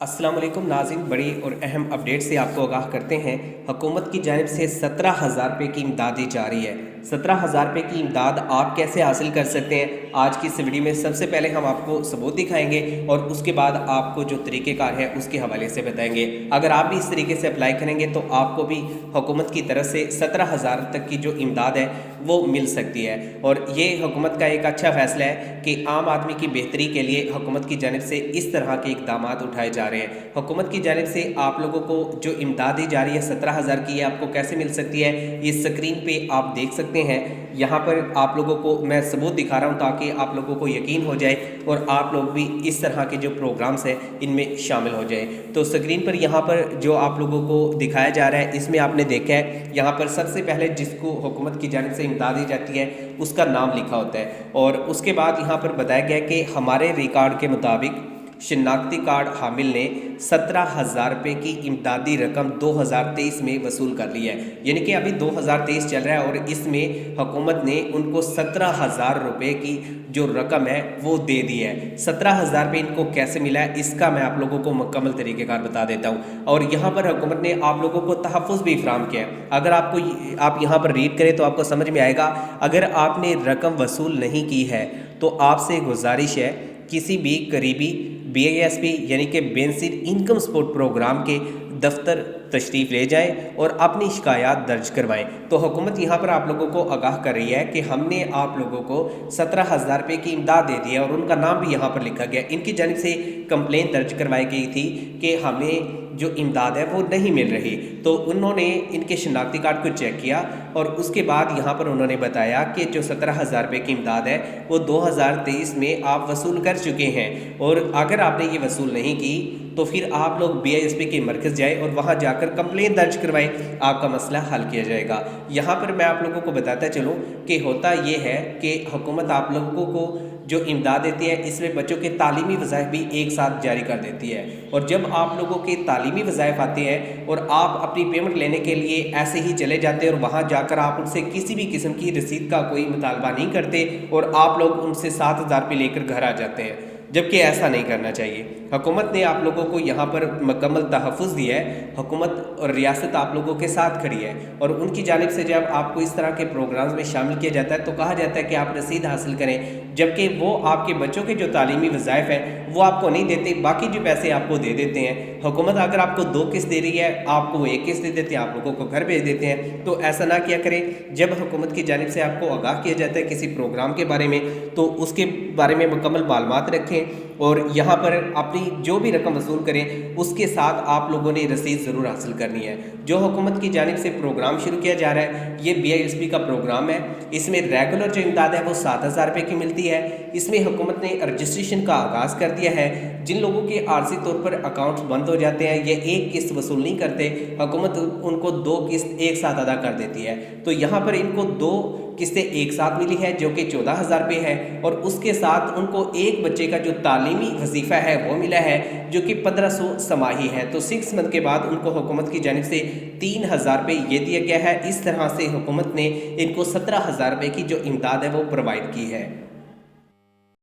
अस्सलाम वालेकुम नाज़रीन, बड़ी और अहम अपडेट से आपको आगाह करते हैं। हुकूमत की जानिब से 17,000 रुपये की इमदाद दी जा रही है। 17,000 रुपये की इमदाद आप कैसे हासिल कर सकते हैं, आज की इस वीडियो में सबसे पहले हम आपको सबूत दिखाएंगे और उसके बाद आपको जो तरीक़ेकार है उसके हवाले से बताएंगे। अगर आप भी इस तरीके से अप्लाई करेंगे तो आपको भी हुकूमत की तरफ से 17,000 तक की जो इमदाद है वो मिल सकती है। और ये हुकूमत का एक अच्छा फ़ैसला है कि आम आदमी की बेहतरी के लिए हुकूमत की जानिब से इस तरह के इक़दाम उठाए जा रहे हैं। हुकूमत की जानिब से आप लोगों को जो इमदाद दी जा रही है 17,000 की, ये आपको कैसे मिल सकती है ये स्क्रीन पे आप देख सकते हैं। यहाँ पर आप लोगों को मैं सबूत दिखा रहा हूँ ताकि आप लोगों को यकीन हो जाए और आप लोग भी इस तरह के जो प्रोग्राम्स हैं इनमें शामिल हो जाए। तो स्क्रीन पर यहाँ पर जो आप लोगों को दिखाया जा रहा है इसमें आपने देखा है, यहाँ पर सबसे पहले जिसको हुकूमत की जानिब से इमदाद दी जाती है उसका नाम लिखा होता है और उसके बाद यहाँ पर बताया गया कि हमारे रिकॉर्ड के मुताबिक शनाख्ती कार्ड हामिल ने 17,000 रुपये की इमदादी रकम 2023 में वसूल कर ली है। यानी कि अभी 2023 चल रहा है और इसमें हुकूमत ने उनको 17,000 रुपये की जो रकम है वो दे दी है। 17,000 रुपये इनको कैसे मिला है इसका मैं आप लोगों को मुकम्मल तरीक़ेकार बता देता हूँ। और यहाँ पर हुकूमत ने आप लोगों को तहफ़्फ़ुज़ भी फराहम किया है। अगर आप यहाँ पर रीड करें तो आपको समझ में आएगा। अगर आपने रकम वसूल नहीं की है तो आपसे गुजारिश है किसी भी करीबी BISP यानी कि बेसिक इनकम सपोर्ट प्रोग्राम के दफ्तर तशरीफ़ ले जाएं और अपनी शिकायत दर्ज करवाएं। तो हुकूमत यहाँ पर आप लोगों को आगाह कर रही है कि हमने आप लोगों को 17,000 रुपये की इमदाद दे दी है और उनका नाम भी यहाँ पर लिखा गया। इनकी जानिब से कंप्लेंट दर्ज करवाई गई थी कि हमें जो इमदाद है वो नहीं मिल रही। तो उन्होंने इनके शनाख्ती कार्ड को चेक किया और उसके बाद यहाँ पर उन्होंने बताया कि जो 17,000 रुपये की इमदाद है वो 2023 में आप वसूल कर चुके हैं और अगर आपने ये वसूल नहीं की तो फिर आप लोग BISP के मरकज़ जाए और वहाँ जाकर कंप्लेंट दर्ज करवाएं, आपका मसला हल किया जाएगा। यहाँ पर मैं आप लोगों को बताता चलूँ कि होता ये है कि हुकूमत आप लोगों को जो इमदाद देती है इसमें बच्चों के तालीमी वज़ाइफ भी एक साथ जारी कर देती है। और जब आप लोगों के तालीमी वज़ाइफ आते हैं और आप अपनी पेमेंट लेने के लिए ऐसे ही चले जाते हैं और वहाँ जाकर आप उनसे किसी भी किस्म की रसीद का कोई मुतालबा नहीं करते और आप लोग उनसे 7,000 रुपये लेकर घर आ जाते हैं, जबकि ऐसा नहीं करना चाहिए। हुकूमत ने आप लोगों को यहाँ पर मुकम्मल तहफ़्फ़ुज़ दिया है। हुकूमत और रियासत आप लोगों के साथ खड़ी है और उनकी जानिब से जब आपको इस तरह के प्रोग्राम्स में शामिल किया जाता है तो कहा जाता है कि आप रसीद हासिल करें, जबकि वो आपके बच्चों के जो तालीमी वज़ाइफ हैं वो आपको नहीं देते, बाकी जो पैसे आपको दे देते हैं। हुकूमत अगर आपको 2 किस्त दे रही है आपको वो 1 किस्त दे देते हैं, आप लोगों को घर भेज देते हैं। तो ऐसा ना किया करें। जब हुकूमत की जानिब से आपको आगाह किया जाता है किसी प्रोग्राम के बारे में तो उसके बारे में मुकम्मल मालूमात रखें और यहाँ पर अपनी जो भी रकम वसूल करें उसके साथ आप लोगों ने रसीद ज़रूर हासिल करनी है। जो हुकूमत की जानिब से प्रोग्राम शुरू किया जा रहा है ये BISP का प्रोग्राम है। इसमें रेगुलर जो इमदाद है वो 7,000 रुपये की मिलती है। इसमें हुकूमत ने रजिस्ट्रेशन का आगाज़ कर दिया है। जिन लोगों के आर्जी तौर पर अकाउंट्स बंद हो जाते हैं ये 1 किस्त वसूल नहीं करते, हुकूमत उनको 2 किस्त एक साथ अदा कर देती है। तो यहाँ पर इनको 2 किस्तें एक साथ मिली है जो कि 14,000 रुपये है और उसके साथ उनको एक बच्चे का जो तालीमी वजीफ़ा है वो मिला है जो कि 1500 समाही है। तो 6 मंथ के बाद उनको हुकूमत की जानिब से 3,000 रुपये ये दिया गया है। इस तरह से हुकूमत ने इनको 17,000 रुपये की जो इमदाद है वो प्रोवाइड की है।